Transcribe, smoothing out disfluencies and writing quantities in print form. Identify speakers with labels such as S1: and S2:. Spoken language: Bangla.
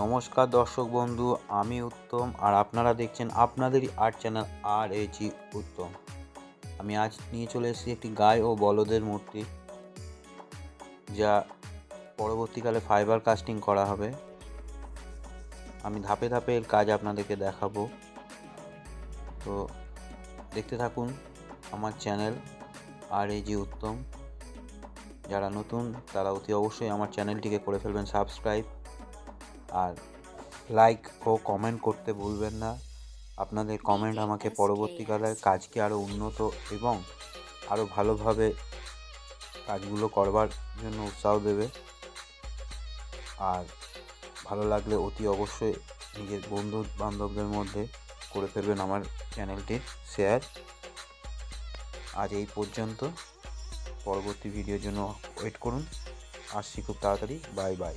S1: নমস্কার দর্শক বন্ধু, আমি উত্তম আর আপনারা দেখছেন আপনাদেরই আর্ট চ্যানেল RAG উত্তম। আমি আজ নিয়ে চলে এসেছি একটি গাই ও বলদের মূর্তি, যা পরবর্তীকালে ফাইবার কাস্টিং করা হবে। আমি ধাপে ধাপে এর কাজ আপনাদেরকে দেখাবো, তো দেখতে থাকুন আমার চ্যানেল RAG উত্তম। যারা নতুন তারা অতি অবশ্যই আমার চ্যানেলটিকে করে ফেলবেন সাবস্ক্রাইব, আর লাইক ও কমেন্ট করতে ভুলবেন না। আপনাদের কমেন্ট আমাকে পরবর্তীকালে কাজকে আরও উন্নত এবং আরও ভালোভাবে কাজগুলো করবার জন্য উৎসাহ দেবে। আর ভালো লাগলে অতি অবশ্যই নিজের বন্ধু বান্ধবদের মধ্যে করে ফেলবেন আমার চ্যানেলটির শেয়ার। আজ এই পর্যন্ত, পরবর্তী ভিডিওর জন্য ওয়েট করুন। আসছি খুব তাড়াতাড়ি। Bye bye.